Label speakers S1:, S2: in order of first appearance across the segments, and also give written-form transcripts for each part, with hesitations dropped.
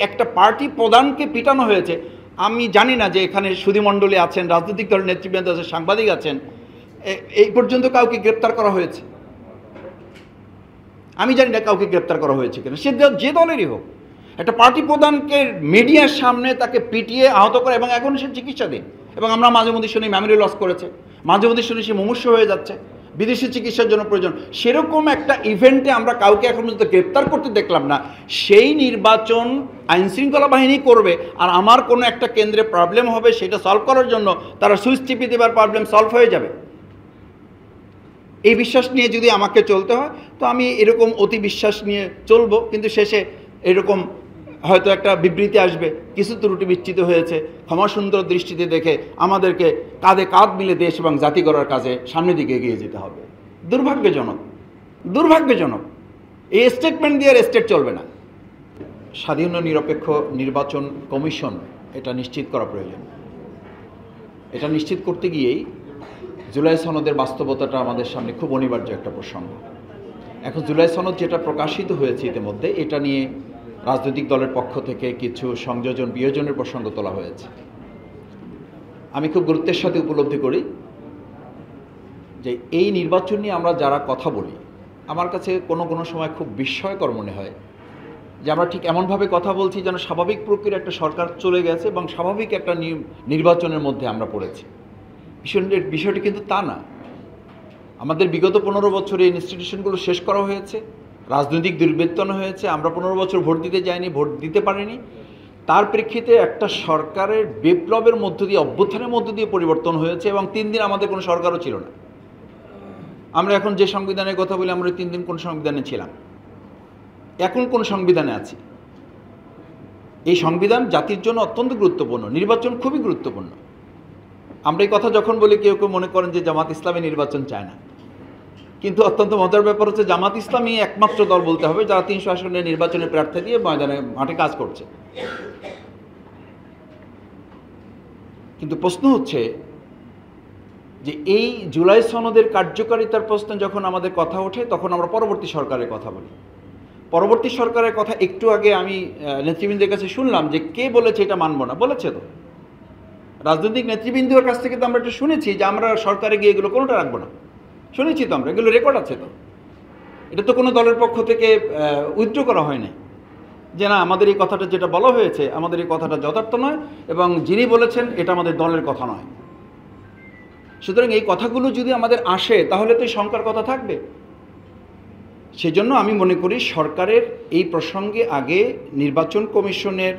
S1: একটা পার্টি প্রধানকে পিটানো হয়েছে। আমি জানি না যে এখানে সুধীমণ্ডলী আছেন, রাজনৈতিক দলের নেতৃবৃন্দ আছেন, সাংবাদিক আছেন, এই পর্যন্ত কাউকে গ্রেপ্তার করা হয়েছে? আমি জানি না কাউকে গ্রেপ্তার করা হয়েছে কিনা, সে যে দলেরই হোক। একটা পার্টি প্রধানকে মিডিয়ার সামনে তাকে পিটিয়ে আহত করে, এবং এখন সে চিকিৎসাধীন। এবং আমরা মাঝে মধ্যে শুনি মেমোরি লস করেছে, মাঝে মধ্যে শুনি সে মুমূর্ষু হয়ে যাচ্ছে, বিদেশি চিকিৎসার জন্য প্রয়োজন। সেরকম একটা ইভেন্টে আমরা কাউকে এখন পর্যন্ত গ্রেপ্তার করতে দেখলাম না। সেই নির্বাচন আইনশৃঙ্খলা বাহিনী করবে, আর আমার কোনো একটা কেন্দ্রে প্রবলেম হবে, সেটা সলভ করার জন্য তারা সুইচ টিপে দেবার প্রবলেম সলভ হয়ে যাবে। এই বিশ্বাস নিয়ে যদি আমাকে চলতে হয়, তো আমি এরকম অতি বিশ্বাস নিয়ে চলবো, কিন্তু শেষে এরকম হয়তো একটা বিবৃতি আসবে, কিছু ত্রুটি বিচ্যুত হয়েছে, ক্ষমা সুন্দর দৃষ্টিতে দেখে আমাদেরকে কাঁধে কাঁধ মিলে দেশ এবং জাতি করার কাজে সামনের দিকে এগিয়ে যেতে হবে। দুর্ভাগ্যজনক, দুর্ভাগ্যজনক। এই স্টেটমেন্ট দিয়ে আর স্টেট চলবে না। স্বাধীন ও নিরপেক্ষ নির্বাচন কমিশন এটা নিশ্চিত করা প্রয়োজন। এটা নিশ্চিত করতে গিয়েই জুলাই সনদের বাস্তবতাটা আমাদের সামনে খুব অনিবার্য একটা প্রসঙ্গ। এখন জুলাই সনদ যেটা প্রকাশিত হয়েছে ইতিমধ্যে, এটা নিয়ে রাজনৈতিক দলের পক্ষ থেকে কিছু সংযোজন বিয়োজনের প্রসঙ্গ তোলা হয়েছে। আমি খুব গুরুত্বের সাথে উপলব্ধি করি যে এই নির্বাচন নিয়ে আমরা যারা কথা বলি, আমার কাছে কোনো কোনো সময় খুব বিস্ময়কর মনে হয় যে আমরা ঠিক এমনভাবে কথা বলছি যেন স্বাভাবিক প্রক্রিয়ার একটা সরকার চলে গেছে এবং স্বাভাবিক একটা নির্বাচনের মধ্যে আমরা পড়েছি। বিষয়টি কিন্তু তা না। আমাদের বিগত 15 বছরে এই ইনস্টিটিউশনগুলো শেষ করা হয়েছে, রাজনৈতিক দুর্বৃত্তায়ন হয়েছে, আমরা 15 বছর ভোট দিতে যাইনি, ভোট দিতে পারিনি। তার প্রেক্ষিতে একটা সরকারের বিপ্লবের মধ্য দিয়ে, অভ্যুত্থানের মধ্য দিয়ে পরিবর্তন হয়েছে, এবং 3 দিন আমাদের কোনো সরকারও ছিল না। আমরা এখন যে সংবিধানের কথা বলি, আমরা 3 দিন কোন সংবিধানে ছিলাম, এখন কোন সংবিধানে আছি। এই সংবিধান জাতির জন্য অত্যন্ত গুরুত্বপূর্ণ, নির্বাচন খুবই গুরুত্বপূর্ণ। আমরা এই কথা যখন বলি, কেউ কেউ মনে করেন যে জামাত ইসলামী নির্বাচন চায় না, কিন্তু অত্যন্ত মজার ব্যাপার হচ্ছে জামাত ইসলামী একমাত্র দল বলতে হবে যারা 300 আসনের নির্বাচনের প্রার্থী দিয়ে মাঠে কাজ করছে। কিন্তু প্রশ্ন হচ্ছে যে এই জুলাই সনদের কার্যকারিতার প্রশ্নে যখন আমাদের কথা ওঠে, তখন আমরা পরবর্তী সরকারের কথা বলি। পরবর্তী সরকারের কথা একটু আগে আমি নেতৃবৃন্দের কাছে শুনলাম যে কে বলেছে এটা মানব না। বলেছে তো রাজনৈতিক নেতৃবৃন্দের কাছ থেকে, তো আমরা একটু শুনেছি যে আমরা সরকারে গিয়ে এগুলো কোনোটা রাখবো না। শুনেছি তো আমরা, এগুলো রেকর্ড আছে তো। এটা তো কোনো দলের পক্ষ থেকে উইথড্র করা হয় না যে না, আমাদের এই কথাটা যেটা বলা হয়েছে, আমাদের এই কথাটা যথার্থ নয়, এবং যিনি বলেছেন এটা আমাদের দলের কথা নয়। সুতরাং এই কথাগুলো যদি আমাদের আসে, তাহলে তো এই শঙ্কার কথা থাকবে। সেজন্য আমি মনে করি সরকারের এই প্রসঙ্গে আগে নির্বাচন কমিশনের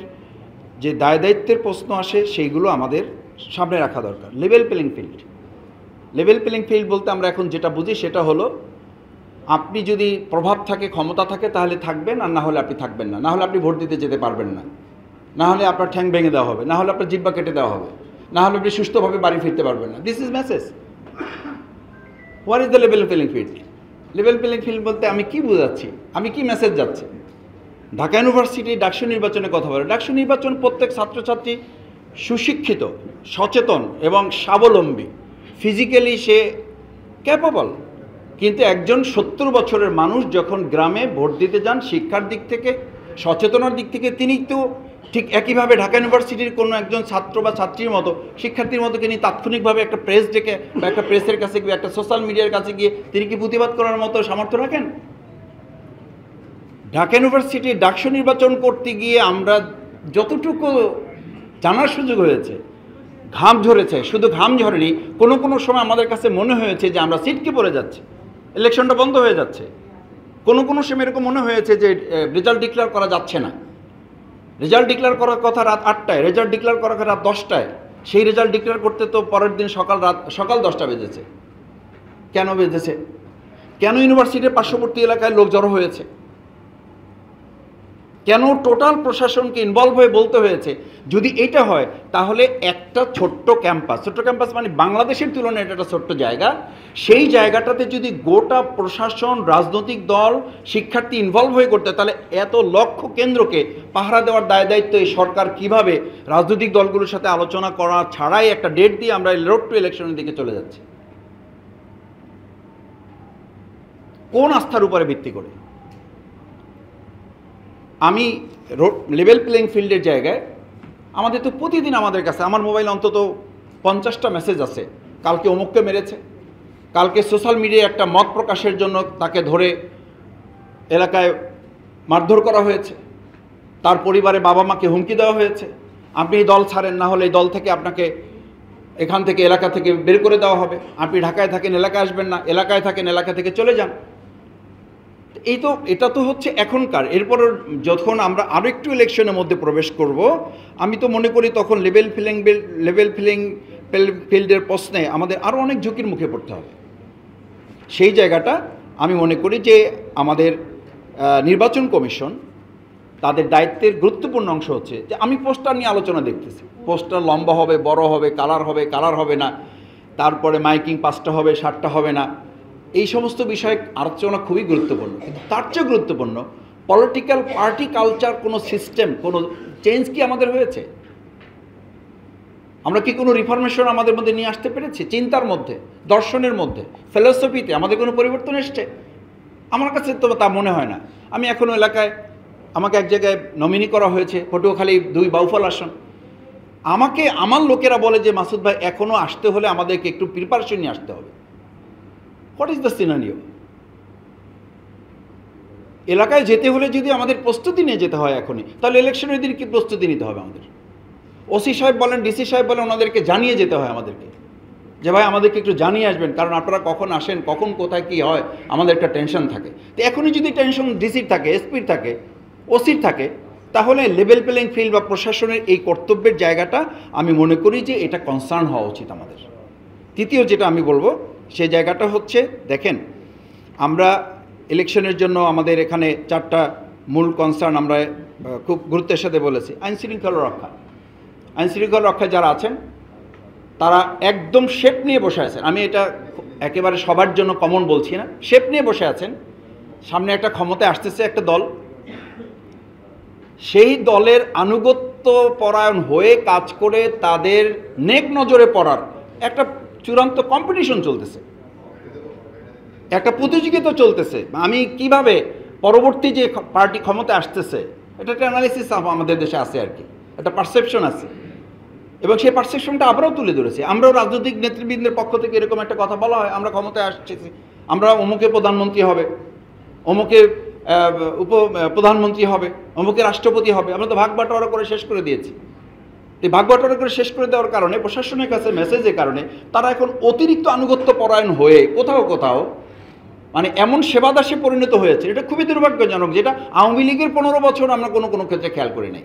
S1: যে দায় দায়িত্বের প্রশ্ন আসে, সেইগুলো আমাদের সামনে রাখা দরকার। Level playing field, level playing field বলতে আমরা এখন যেটা বুঝি সেটা হলো, আপনি যদি প্রভাব থাকে, ক্ষমতা থাকে, তাহলে থাকবেন, আর না হলে আপনি থাকবেন না। না হলে আপনি ভোট দিতে যেতে পারবেন না, না হলে আপনার ঠ্যাং ভেঙে দেওয়া হবে, না হলে আপনার জিহ্বা কেটে দেওয়া হবে, না হলে আপনি সুস্থভাবে বাড়ি ফিরতে পারবেন না। This is message. What is the level playing field? Level playing field বলতে আমি কি বোঝাচ্ছি, আমি কি মেসেজ যাচ্ছে? ঢাকা ইউনিভার্সিটি ডাকসু নির্বাচনের কথা বলে। ডাকসু নির্বাচন প্রত্যেক ছাত্রছাত্রী সুশিক্ষিত, সচেতন এবং স্বাবলম্বী, ফিজিক্যালি সে ক্যাপেবল। কিন্তু একজন 70 বছরের মানুষ যখন গ্রামে ভোট দিতে যান, শিক্ষার দিক থেকে, সচেতনার দিক থেকে তিনি তো ঠিক একইভাবে ঢাকা ইউনিভার্সিটির কোনো একজন ছাত্র বা ছাত্রীর মতো, শিক্ষার্থীর মতো তিনি তাৎক্ষণিকভাবে একটা প্রেস ডেকে বা একটা প্রেসের কাছে গিয়ে, একটা সোশ্যাল মিডিয়ার কাছে গিয়ে তিনি কি প্রতিবাদ করার মতো সামর্থ্য রাখেন? ঢাকা ইউনিভার্সিটি ডাকসু নির্বাচন করতে গিয়ে আমরা যতটুকু জানার সুযোগ হয়েছে, ঘাম ঝরেছে, শুধু ঘাম ঝরেনি, কোনো কোনো সময় আমাদের কাছে মনে হয়েছে যে আমরা সিটকে পড়ে যাচ্ছি, ইলেকশনটা বন্ধ হয়ে যাচ্ছে। কোনো কোনো সময় এরকম মনে হয়েছে যে রেজাল্ট ডিক্লেয়ার করা যাচ্ছে না। রেজাল্ট ডিক্লেয়ার করার কথা রাত 8টায়, রেজাল্ট ডিক্লেয়ার করার কথা রাত 10টায়। সেই রেজাল্ট ডিক্লেয়ার করতে তো পরের দিন সকাল 10টা বেজেছে। কেন বেজেছে? কেন ইউনিভার্সিটির পার্শ্ববর্তী এলাকায় লোক জড়ো হয়েছে? কেন টোটাল প্রশাসনকে ইনভলভ হয়ে বলতে হয়েছে? যদি এটা হয়, তাহলে একটা ছোট্ট ক্যাম্পাস মানে বাংলাদেশের তুলনায় এটা একটা ছোট্ট জায়গা, সেই জায়গাটাতে যদি গোটা প্রশাসন, রাজনৈতিক দল, শিক্ষার্থী ইনভলভ হয়ে করতে, তাহলে এত লক্ষ কেন্দ্রকে পাহারা দেওয়ার দায় দায়িত্ব এই সরকার কিভাবে রাজনৈতিক দলগুলোর সাথে আলোচনা করা ছাড়াই একটা ডেট দিয়ে আমরা রোড টু ইলেকশনের দিকে চলে যাচ্ছি? কোন আস্থার উপরে ভিত্তি করে? আমি লেভেল প্লেইং ফিল্ডের জায়গায় আমাদের তো প্রতিদিন আমাদের কাছে আমার মোবাইলে অন্তত 50টা মেসেজ আছে, কালকে অমুককে মেরেছে, কালকে সোশ্যাল মিডিয়ায় একটা মত প্রকাশের জন্য তাকে ধরে এলাকায় মারধর করা হয়েছে, তার পরিবারে বাবা মাকে হুমকি দেওয়া হয়েছে, আপনি এই দল ছাড়েন, না হলে এই দল থেকে আপনাকে এখান থেকে এলাকা থেকে বের করে দেওয়া হবে, আপনি ঢাকায় থাকেন এলাকায় আসবেন না, এলাকায় থাকেন এলাকা থেকে চলে যান। এটা তো হচ্ছে এখনকার। এরপর যখন আমরা আরও একটু ইলেকশনের মধ্যে প্রবেশ করব, আমি তো মনে করি তখন লেভেল ফিল্ডের প্রশ্নে আমাদের আরও অনেক ঝুঁকির মুখে পড়তে হবে। সেই জায়গাটা আমি মনে করি যে আমাদের নির্বাচন কমিশন তাদের দায়িত্বের গুরুত্বপূর্ণ অংশ হচ্ছে যে আমি পোস্টার নিয়ে আলোচনা দেখতেছি, পোস্টার লম্বা হবে, বড় হবে, কালার হবে না, তারপরে মাইকিং 5টা হবে 7টা হবে না, এই সমস্ত বিষয়ে আলোচনা খুবই গুরুত্বপূর্ণ। কিন্তু তার চেয়ে গুরুত্বপূর্ণ পলিটিক্যাল পার্টি কালচার, কোনো সিস্টেম, কোনো চেঞ্জ কি আমাদের হয়েছে? আমরা কি কোনো রিফরমেশন আমাদের মধ্যে নিয়ে আসতে পেরেছি? চিন্তার মধ্যে, দর্শনের মধ্যে, ফিলসফিতে আমাদের কোনো পরিবর্তন এসছে? আমার কাছে তো তা মনে হয় না। আমি এখনও এলাকায়, আমাকে এক জায়গায় নমিনি করা হয়েছে, পটুয়াখালী 2 বাউফল আসন। আমাকে আমার লোকেরা বলে যে মাসুদ ভাই এখনও আসতে হলে আমাদেরকে একটু প্রিপারেশন নিয়ে আসতে হবে। What is the scenario? এলাকায় যেতে হলে যদি আমাদের প্রস্তুতি নিয়ে যেতে হয় এখনই, তাহলে ইলেকশনের দিন কি প্রস্তুতি নিতে হবে আমাদের? ওসি সাহেব বলেন, ডিসি সাহেব বলেন, ওনাদেরকে জানিয়ে যেতে হয় আমাদেরকে যে ভাই আমাদেরকে একটু জানিয়ে আসবেন, কারণ আপনারা কখন আসেন, কখন কোথায় কী হয়, আমাদের একটা টেনশন থাকে। তো এখনই যদি টেনশন ডিসির থাকে, এসপির থাকে, ওসির থাকে, তাহলে লেভেল প্লেইং ফিল্ড বা প্রশাসনের এই কর্তব্যের জায়গাটা আমি মনে করি যে এটা কনসার্ন হওয়া উচিত আমাদের। তৃতীয় যেটা আমি বলবো সেই জায়গাটা হচ্ছে, দেখেন আমরা ইলেকশনের জন্য আমাদের এখানে 4টা মূল কনসার্ন আমরা খুব গুরুত্বের সাথে বলেছি। আইনশৃঙ্খলা রক্ষায় যারা আছেন তারা একদম শেপ নিয়ে বসে আছেন। আমি এটা একেবারে সবার জন্য কমন বলছি না, শেপ নিয়ে বসে আছেন। সামনে একটা ক্ষমতায় আসতেছে একটা দল, সেই দলের আনুগত্য পরায়ণ হয়ে কাজ করে তাদের নেক নজরে পড়ার একটা চূড়ান্ত কম্পিটিশন চলতেছে, একটা প্রতিযোগিতা চলতেছে। আমি কিভাবে পরবর্তী যে পার্টি ক্ষমতায় আসতেছে এটা একটা অ্যানালিসিস আমাদের দেশে আছে আর কি, একটা পারসেপশন আছে, এবং সেই পারসেপশনটা আমরাও তুলে ধরেছি। আমরাও রাজনৈতিক নেতৃবৃন্দের পক্ষ থেকে এরকম একটা কথা বলা হয়, আমরা ক্ষমতায় আসতেছি, আমরা অমুকে প্রধানমন্ত্রী হবে, অমুকে প্রধানমন্ত্রী হবে, অমুকে রাষ্ট্রপতি হবে। আমরা তো ভাগ বাটোয়ারা করে শেষ করে দিয়েছি। এই ভাগ বাটোয়ারা করে শেষ করে দেওয়ার কারণে, প্রশাসনের কাছে মেসেজের কারণে তারা এখন অতিরিক্ত আনুগত্য পরায়ণ হয়ে কোথাও মানে এমন সেবাদাসে পরিণত হয়েছে, এটা খুবই দুর্ভাগ্যজনক, যেটা আওয়ামী লীগের 15 বছর আমরা কোনো ক্ষেত্রে খেয়াল করি নাই।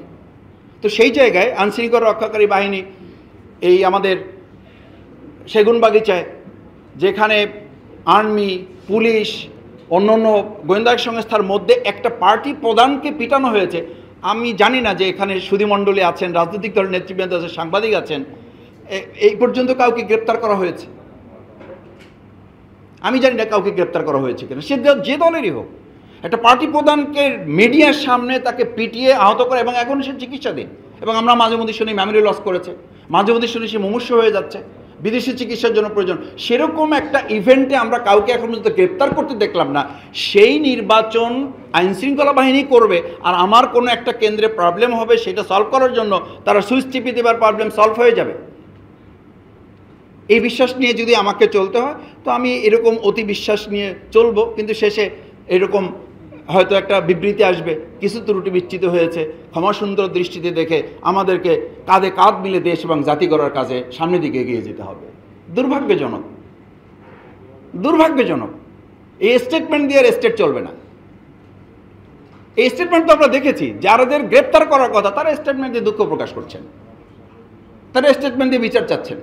S1: তো সেই জায়গায় আইনশৃঙ্খলা রক্ষাকারী বাহিনী, এই আমাদের সেগুনবাগিচায় যেখানে আর্মি, পুলিশ, অন্যান্য গোয়েন্দা সংস্থার মধ্যে একটা পার্টি প্রধানকে পিটানো হয়েছে। আমি জানি না যে এখানে সুধীমণ্ডলী আছেন, রাজনৈতিক দলের নেতৃবৃন্দ আছেন, সাংবাদিক আছেন, এই পর্যন্ত কাউকে গ্রেপ্তার করা হয়েছে? আমি জানি না কাউকে গ্রেপ্তার করা হয়েছে কিনা। সে যে দলেরই হোক, একটা পার্টি প্রধানকে মিডিয়ার সামনে তাকে পিটিয়ে আহত করে, এবং এখন সে চিকিৎসাধীন। এবং আমরা মাঝে মধ্যে শুনি মেমোরি লস করেছে, মাঝে মধ্যে শুনি সে মুমূর্ষু হয়ে যাচ্ছে, বিদেশি চিকিৎসার জন্য প্রয়োজন। সেরকম একটা ইভেন্টে আমরা কাউকে এখন পর্যন্ত গ্রেপ্তার করতে দেখলাম না। সেই নির্বাচন আইনশৃঙ্খলা বাহিনী করবে, আর আমার কোনো একটা কেন্দ্রে প্রবলেম হবে, সেটা সলভ করার জন্য তারা সুইচ টিপে দেবার প্রবলেম সলভ হয়ে যাবে। এই বিশ্বাস নিয়ে যদি আমাকে চলতে হয়, তো আমি এরকম অতি বিশ্বাস নিয়ে চলবো, কিন্তু শেষে এরকম হয়তো একটা বিবৃতি আসবে, কিছু ত্রুটি বিচ্যুত হয়েছে, ক্ষমা সুন্দর দৃষ্টিতে দেখে আমাদেরকে কাঁধে কাঁধ মিলে দেশ এবং জাতি গড়ার কাজে সামনের দিকে এগিয়ে যেতে হবে। দুর্ভাগ্যজনক। এই স্টেটমেন্ট দিয়ে স্টেট চলবে না। এই স্টেটমেন্ট তো আমরা দেখেছি, যাদের গ্রেপ্তার করার কথা তারা স্টেটমেন্ট দিয়ে দুঃখ প্রকাশ করছেন, তারা স্টেটমেন্ট দিয়ে বিচার চাচ্ছেন,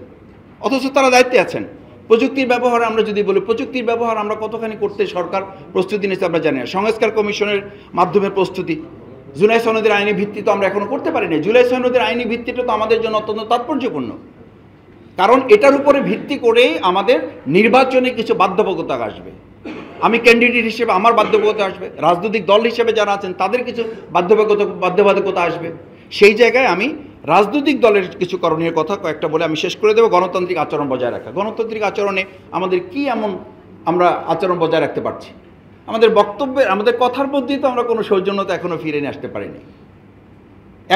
S1: অথচ তারা দায়িত্বে আছেন। প্রযুক্তির ব্যবহার আমরা যদি বলি, প্রযুক্তির ব্যবহার আমরা কতখানি করতে সরকার প্রস্তুতি নিচ্ছে আমরা জানি না। সংস্কার কমিশনের মাধ্যমে প্রস্তুতি, জুলাই সনদের আইনি ভিত্তি তো আমরা এখনো করতে পারি না। জুলাই সনদের আইনি ভিত্তিটা তো আমাদের জন্য অত্যন্ত তাৎপর্যপূর্ণ, কারণ এটার উপরে ভিত্তি করেই আমাদের নির্বাচনে কিছু বাধ্যবাধকতা আসবে। আমি ক্যান্ডিডেট হিসেবে আমার বাধ্যবাধকতা আসবে, রাজনৈতিক দল হিসেবে যারা আছেন তাদের কিছু বাধ্যবাধকতা আসবে। সেই জায়গায় আমি রাজনৈতিক দলের কিছু করণীয় কথা কয়েকটা বলে আমি শেষ করে দেবো। গণতান্ত্রিক আচরণ বজায় রাখা। গণতান্ত্রিক আচরণে আমাদের কি এমন আমরা আচরণ বজায় রাখতে পারছি? আমাদের বক্তব্যের, আমাদের কথার মধ্যেই তো আমরা কোনো সৌজন্যতা এখনো ফিরে নিয়ে আসতে পারিনি।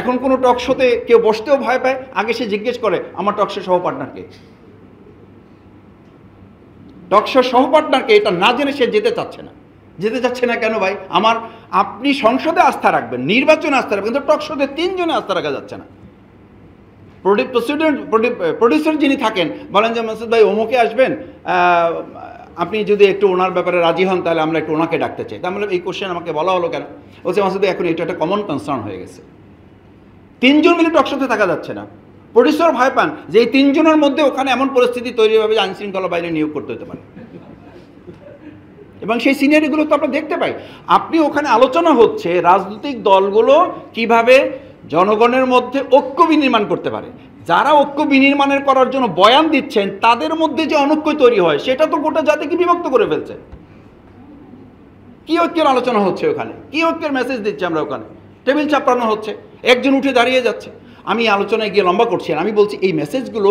S1: এখন কোনো টক শোতে কেউ বসতেও ভয় পায়, আগে সে জিজ্ঞেস করে আমার টক শো সহপার্টনারকে, টক শো সহপার্টনারকে, এটা না জেনে সে যেতে চাচ্ছে না। যেতে চাচ্ছে না কেন ভাই? আপনি সংসদে আস্থা রাখবেন, নির্বাচনে আস্থা রাখবেন, কিন্তু টক শোতে 3 জনে আস্থা রাখা যাচ্ছে না। প্রডিউসার যিনি থাকেন বলেন যে মাসুদ ভাই অমুকে আসবেন, আপনি যদি একটু ওনার ব্যাপারে রাজি হন তাহলে আমরা একটু ওনাকে ডাকতে চাই। তাহলে এই কোশ্চেন আমাকে বলা হলো কেন? বলছে মাসুদ ভাই এখন এটা একটা কমন কনসার্ন হয়ে গেছে, 3 জন মিলে টকশোতে থাকা যাচ্ছে না। প্রডিউসার ভয় পান যে এই 3 জনের মধ্যে ওখানে এমন পরিস্থিতি তৈরি হবে যে আইনশৃঙ্খলা বাহিনী নিয়োগ করতে হতে পারে, এবং সেই সিনারিগুলো তো আমরা দেখতে পাই। আপনি ওখানে আলোচনা হচ্ছে রাজনৈতিক দলগুলো কিভাবে জনগণের মধ্যে ঐক্য বিনির্মাণ করতে পারে। যারা ঐক্য বিনির্মাণের করার জন্য বয়ান দিচ্ছেন তাদের মধ্যে যে অনৈক্য তৈরি হয় সেটা তো গোটা জাতিকে বিভক্ত করে ফেলছে। কি ঐক্যের আলোচনা হচ্ছে ওখানে? কি ঐক্যের মেসেজ দিচ্ছে আমরা ওখানে? টেবিল চাপড়ানো হচ্ছে, একজন উঠে দাঁড়িয়ে যাচ্ছে। আমি আলোচনায় গিয়ে লম্বা করছি না, আমি বলছি এই মেসেজগুলো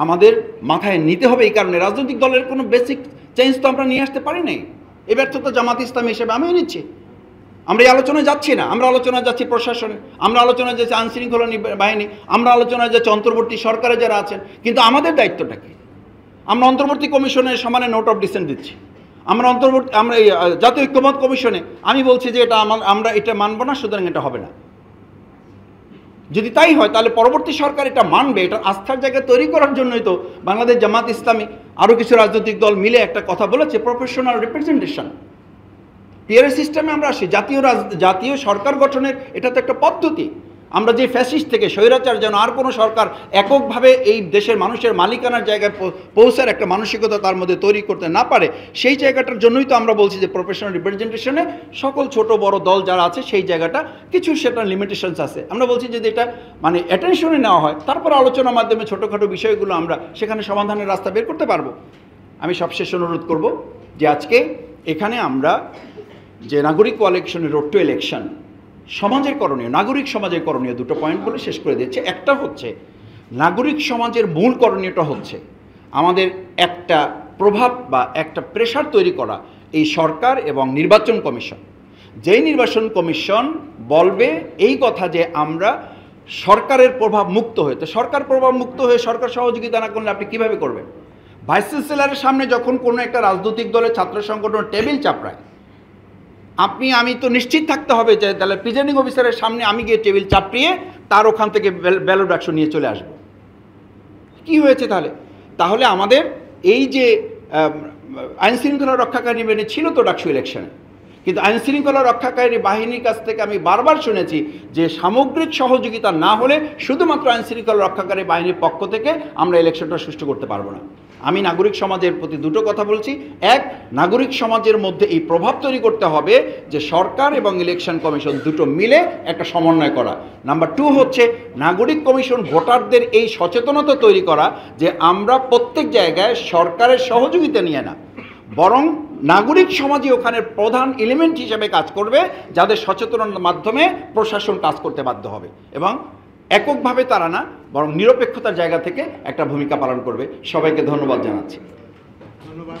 S1: আমাদের মাথায় নিতে হবে। এই কারণে রাজনৈতিক দলের কোনো বেসিক চেঞ্জ তো আমরা নিয়ে আসতে পারি নাই। এই ব্যর্থতা জামাত ইসলামী হিসেবে আমিও নিচ্ছি। আমরা এই আলোচনায় যাচ্ছি না, আমরা আলোচনায় যাচ্ছি প্রশাসনে, আমরা আলোচনায় যাচ্ছি আইনশৃঙ্খলা বাহিনী, আমরা আলোচনায় যাচ্ছি অন্তর্বর্তী সরকারে যারা আছেন। কিন্তু আমাদের দায়িত্বটা কি? আমরা অন্তর্বর্তী কমিশনের সমানে নোট অফ ডিসেন্ট দিচ্ছি, আমরা এই জাতীয় ঐক্যমত কমিশনে আমি বলছি যে এটা আমরা এটা মানব না, সুতরাং এটা হবে না। যদি তাই হয় তাহলে পরবর্তী সরকার এটা মানবে। এটা আস্থার জায়গা তৈরি করার জন্যই তো বাংলাদেশ জামাত ইসলামী আরও কিছু রাজনৈতিক দল মিলে একটা কথা বলেছে, প্রফেশনাল রিপ্রেজেন্টেশন। পিয়ার সিস্টেমে আমরা আসি, জাতীয় সরকার গঠনের এটা তো একটা পদ্ধতি। আমরা যে ফ্যাসিস্ট থেকে স্বৈরাচার যেন আর কোনো সরকার এককভাবে এই দেশের মানুষের মালিকানার জায়গায় পৌঁছার একটা মানসিকতা তার মধ্যে তৈরি করতে না পারে, সেই জায়গাটার জন্যই তো আমরা বলছি যে প্রফেশনাল রিপ্রেজেন্টেশনে সকল ছোট বড় দল যারা আছে সেই জায়গাটা কিছু সেটা লিমিটেশনস আছে। আমরা বলছি যদি এটা মানে অ্যাটেনশনে নেওয়া হয়, তারপর আলোচনার মাধ্যমে ছোটোখাটো বিষয়গুলো আমরা সেখানে সমাধানের রাস্তা বের করতে পারবো। আমি সবশেষ অনুরোধ করব যে আজকে এখানে আমরা যে নাগরিক কোয়ালিশনের রোড টু ইলেকশন, সমাজের করণীয়, নাগরিক সমাজের করণীয়, দুটো পয়েন্ট বলে শেষ করে দিচ্ছে। একটা হচ্ছে নাগরিক সমাজের মূল করণীয়টা হচ্ছে আমাদের একটা প্রভাব বা একটা প্রেশার তৈরি করা এই সরকার এবং নির্বাচন কমিশন। যেই নির্বাচন কমিশন বলবে এই কথা যে আমরা সরকারের প্রভাব মুক্ত হয়ে, তো সরকার প্রভাব মুক্ত হয়ে সরকার সহযোগিতা না করলে আপনি কীভাবে করবেন? ভাইস চ্যান্সেলরের সামনে যখন কোনো একটা রাজনৈতিক দলের ছাত্র সংগঠন টেবিল চাপড়ায়, আমি তো নিশ্চিত থাকতে হবে যে তাহলে প্রিজাইডিং অফিসারের সামনে আমি গিয়ে টেবিল চাপড়িয়ে তার ওখান থেকে ব্যালট বাক্স নিয়ে চলে আসব। কি হয়েছে তাহলে আমাদের এই যে আইনশৃঙ্খলা রক্ষাকারী বাহিনী ছিল তো ডাকসু ইলেকশনে, কিন্তু আইনশৃঙ্খলা রক্ষাকারী বাহিনীর কাছ থেকে আমি বারবার শুনেছি যে সামগ্রিক সহযোগিতা না হলে শুধুমাত্র আইনশৃঙ্খলা রক্ষাকারী বাহিনীর পক্ষ থেকে আমরা ইলেকশনটা সুষ্ঠু করতে পারবো না। আমি নাগরিক সমাজের প্রতি দুটো কথা বলছি। এক, নাগরিক সমাজের মধ্যে এই প্রভাব তৈরি করতে হবে যে সরকার এবং ইলেকশন কমিশন দুটো মিলে একটা সমন্বয় করা। নাম্বার 2 হচ্ছে নাগরিক কমিশন ভোটারদের এই সচেতনতা তৈরি করা যে আমরা প্রত্যেক জায়গায় সরকারের সহযোগিতা নিয়ে না, বরং নাগরিক সমাজই ওখানে প্রধান এলিমেন্ট হিসেবে কাজ করবে, যাদের সচেতনতার মাধ্যমে প্রশাসন কাজ করতে বাধ্য হবে এবং এককভাবে তারা না, বরং নিরপেক্ষতার জায়গা থেকে একটা ভূমিকা পালন করবে। সবাইকে ধন্যবাদ জানাচ্ছি।
S2: ধন্যবাদ।